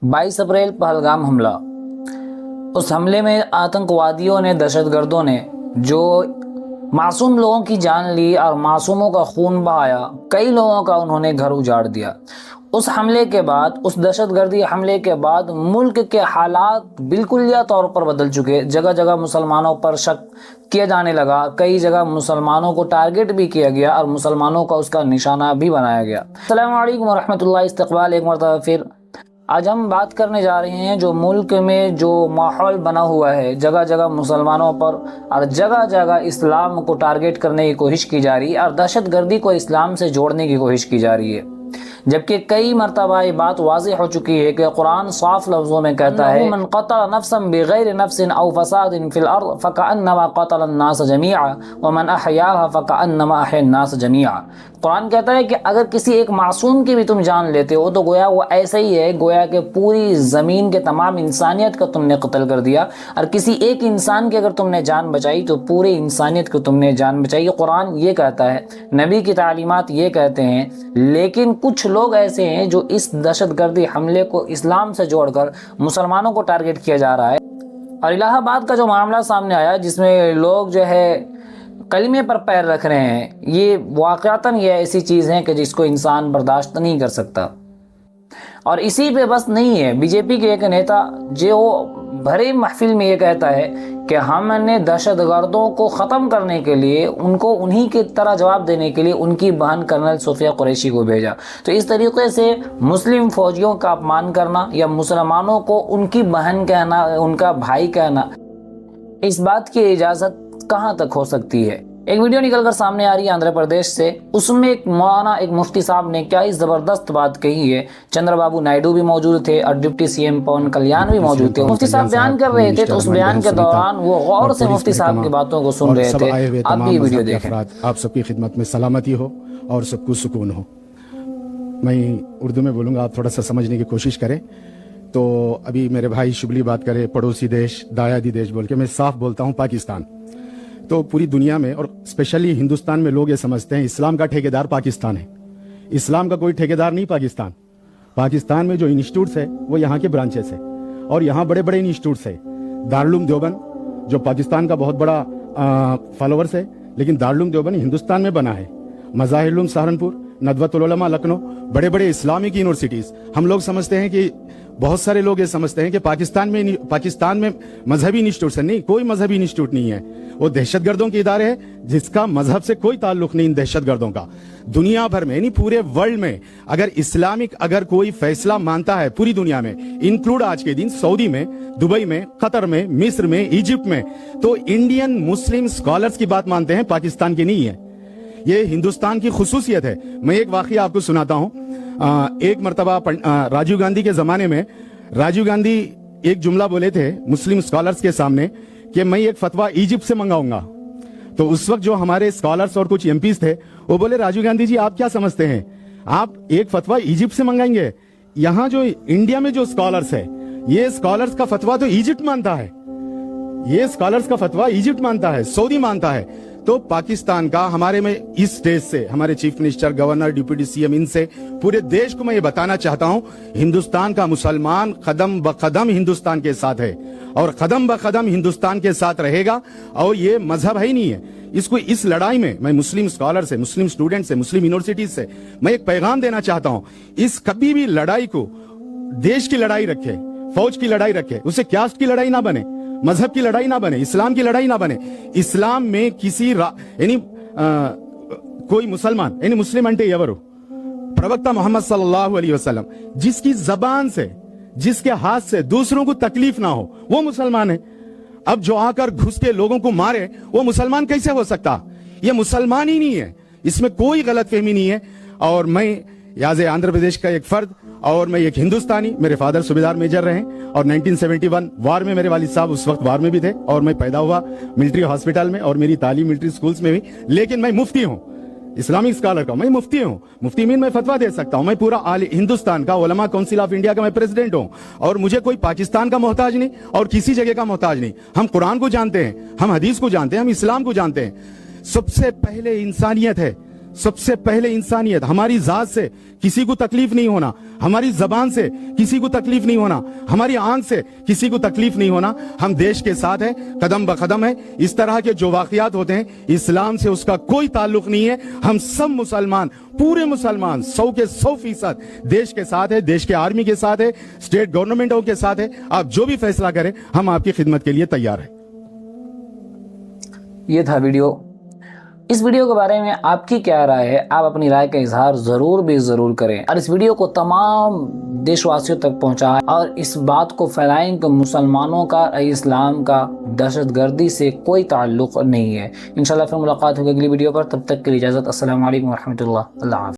22 अप्रैल पहलगाम हमला। उस हमले में आतंकवादियों ने, दहशतगर्दों ने जो मासूम लोगों की जान ली और मासूमों का खून बहाया, कई लोगों का उन्होंने घर उजाड़ दिया। उस हमले के बाद, उस दहशतगर्दी हमले के बाद मुल्क के हालात बिल्कुलिया तौर पर बदल चुके। जगह जगह मुसलमानों पर शक किया जाने लगा, कई जगह मुसलमानों को टारगेट भी किया गया और मुसलमानों का उसका निशाना भी बनाया गया। अस्सलामु अलैकुम वरहमतुल्लाहि इस्तक़बाल। एक मरतबा फिर आज हम बात करने जा रहे हैं जो मुल्क में जो माहौल बना हुआ है, जगह जगह मुसलमानों पर और जगह जगह इस्लाम को टारगेट करने की कोशिश की जा रही है और दहशतगर्दी को इस्लाम से जोड़ने की कोशिश की जा रही है। जबकि कई मरतबा ये बात वाज़ेह हो चुकी है कि कुरान साफ लफ्ज़ों में कहता है, मन क़तल नफ्सन बिग़ैर नफ्सिन औ फ़सादिन फ़िल अर्ज़ फ़कअन्नमा क़तल अन्नास जमीआ व मन अहयाहा फ़कअन्नमा अहया अन्नास जमीआ। कुरान कहता है कि अगर किसी एक मासूम की भी तुम जान लेते हो तो गोया वो ऐसे ही है, गोया कि पूरी ज़मीन के तमाम इंसानियत का तुमने कत्ल कर दिया। और किसी एक इंसान की अगर तुमने जान बचाई तो पूरे इंसानियत को तुमने जान बचाई। कुरान ये कहता है, नबी की तालीमात ये कहते हैं। लेकिन कुछ लोग ऐसे हैं जो इस दहशतगर्दी हमले को इस्लाम से जोड़कर मुसलमानों को टारगेट किया जा रहा है। और इलाहाबाद का जो मामला सामने आया जिसमें लोग जो है कलमे पर पैर रख रहे हैं, ये वाक़अतन ये ऐसी चीज़ है कि जिसको इंसान बर्दाश्त नहीं कर सकता। और इसी पे बस नहीं है, बीजेपी के एक नेता जो भरे महफिल में ये कहता है कि हमने दहशतगर्दों को ख़त्म करने के लिए, उनको उन्हीं की तरह जवाब देने के लिए उनकी बहन कर्नल सोफिया कुरैशी को भेजा। तो इस तरीके से मुस्लिम फ़ौजियों का अपमान करना या मुसलमानों को उनकी बहन कहना, उनका भाई कहना, इस बात की इजाज़त कहाँ तक हो सकती है। एक वीडियो निकलकर सामने आ रही है आंध्र प्रदेश से, उसमें एक मौलाना, एक मुफ्ती साहब ने क्या ही ज़बरदस्त बात कही है। चंद्रबाबू नायडू भी मौजूद थे और डिप्टी सीएम पवन कल्याण भी मौजूद थे। मुफ्ती साहब बयान कर रहे थे तो उस बयान के दौरान वो गौर से मुफ्ती साहब की बातों को सुन रहे थे। आप भी वीडियो देखें। आप सबकी खिदमत में सलामती हो और सबको सुकून हो। मैं उर्दू में बोलूँगा, आप थोड़ा सा समझने की कोशिश करें। तो अभी मेरे भाई शुबली बात करे पड़ोसी देश, दायादी देश बोल के, मैं साफ बोलता हूँ पाकिस्तान। तो पूरी दुनिया में और स्पेशली हिंदुस्तान में लोग ये समझते हैं इस्लाम का ठेकेदार पाकिस्तान है। इस्लाम का कोई ठेकेदार नहीं पाकिस्तान। पाकिस्तान में जो इंस्टीट्यूट्स है वो यहाँ के ब्रांचेस है और यहाँ बड़े बड़े इंस्टीट्यूट्स है। दारुल देवबंद जो पाकिस्तान का बहुत बड़ा फॉलोअर्स है, लेकिन दारुल देवबंद हिंदुस्तान में बना है। मज़ाहिर सहारनपुर, नदवतुल उलमा लखनऊ, बड़े बड़े इस्लामिक यूनिवर्सिटीज। हम लोग समझते हैं कि बहुत सारे लोग ये समझते हैं कि पाकिस्तान में मजहबी इंस्टीट्यूट है। नहीं, कोई मजहबी इंस्टीट्यूट नहीं है। वो दहशतगर्दों के इदारे है जिसका मजहब से कोई ताल्लुक नहीं। दहशतगर्दों का दुनिया भर में, यानी पूरे वर्ल्ड में अगर इस्लामिक अगर कोई फैसला मानता है पूरी दुनिया में, इंक्लूड आज के दिन सऊदी में, दुबई में, कतर में, मिस्र में, इजिप्ट में, तो इंडियन मुस्लिम स्कॉलर्स की बात मानते हैं, पाकिस्तान की नहीं है। ये हिंदुस्तान की खुसूसियत है। मैं एक वाकया आपको सुनाता हूं। एक मर्तबा राजीव गांधी के जमाने में राजीव गांधी एक जुमला बोले थे मुस्लिम स्कॉलर्स के सामने कि मैं एक फतवा इजिप्ट से मंगाऊंगा। तो उस वक्त जो हमारे स्कॉलर्स और कुछ एमपीज थे वो बोले, राजीव गांधी जी आप क्या समझते हैं, आप एक फतवा इजिप्ट से मंगाएंगे? यहाँ जो इंडिया में जो स्कॉलर्स है, ये स्कॉलर्स का फतवा तो इजिप्ट मानता है। ये स्कॉलर्स का फतवा इजिप्ट मानता है, सऊदी मानता है। तो पाकिस्तान का हमारे में इस स्टेज से, हमारे chief minister, governor, deputy CM, इनसे पूरे देश को मैं ये बताना चाहता हूं, हिंदुस्तान का मुसलमान कदम ब कदम हिंदुस्तान के साथ है और कदम ब कदम हिंदुस्तान के साथ रहेगा। और ये मजहब है ही नहीं है। इसको इस लड़ाई में मैं मुस्लिम स्कॉलर से, मुस्लिम स्टूडेंट से, मुस्लिम यूनिवर्सिटीज से मैं एक पैगाम देना चाहता हूं, इस कभी भी लड़ाई को देश की लड़ाई रखे, फौज की लड़ाई रखे, उसे कास्ट की लड़ाई ना बने, मजहब की लड़ाई ना बने, इस्लाम की लड़ाई ना बने। इस्लाम में किसी यानी कोई मुसलमान, यानी मुस्लिम अंटे एवरू प्रवक्ता मोहम्मद सल्लल्लाहु अलैहि वसल्लम जिसकी जबान से, जिसके हाथ से दूसरों को तकलीफ ना हो, वो मुसलमान है। अब जो आकर घुस के लोगों को मारे, वो मुसलमान कैसे हो सकता? ये मुसलमान ही नहीं है, इसमें कोई गलतफहमी नहीं है। और मैं याज़ आंध्र प्रदेश का एक फर्द और मैं एक हिंदुस्तानी, मेरे फादर सूबेदार मेजर रहे और 1971 वार में मेरे वालिद साहब उस वक्त वार में भी थे और मैं पैदा हुआ मिलिट्री हॉस्पिटल में और मेरी तालीम मिलिट्री स्कूल्स में भी। लेकिन मैं मुफ्ती हूँ, इस्लामिक स्कॉलर का मैं मुफ्ती हूँ। मुफ्ती मीन मैं फतवा दे सकता हूँ। मैं पूरा हिंदुस्तान का उलमा काउंसिल ऑफ इंडिया का मैं प्रेसिडेंट हूँ और मुझे कोई पाकिस्तान का मोहताज नहीं और किसी जगह का मोहताज नहीं। हम कुरान को जानते हैं, हम हदीस को जानते हैं, हम इस्लाम को जानते हैं। सबसे पहले इंसानियत है, सबसे पहले इंसानियत, हमारी जात से किसी को तकलीफ नहीं होना, हमारी जबान से किसी को तकलीफ नहीं होना, हमारी आंख से किसी को तकलीफ नहीं होना। हम देश के साथ हैं, कदम ब कदम है। इस तरह के जो वाकयात होते हैं इस्लाम से उसका कोई ताल्लुक नहीं है। हम सब मुसलमान, पूरे मुसलमान 100 के 100% देश के साथ है, देश के आर्मी के साथ है, स्टेट गवर्नमेंटों के साथ है। आप जो भी फैसला करें हम आपकी खिदमत के लिए तैयार हैं। ये था वीडियो। इस वीडियो के बारे में आपकी क्या राय है? आप अपनी राय का इजहार ज़रूर करें और इस वीडियो को तमाम देशवासियों तक पहुंचाएं और इस बात को फैलाएं कि मुसलमानों का इस्लाम का दहशतगर्दी से कोई ताल्लुक़ नहीं है। इंशाल्लाह फिर मुलाकात होगी अगली वीडियो पर। तब तक के लिए इजाज़त। अस्सलामु अलैकुम व रहमतुल्लाह। अल्लाह हाफ़िज़।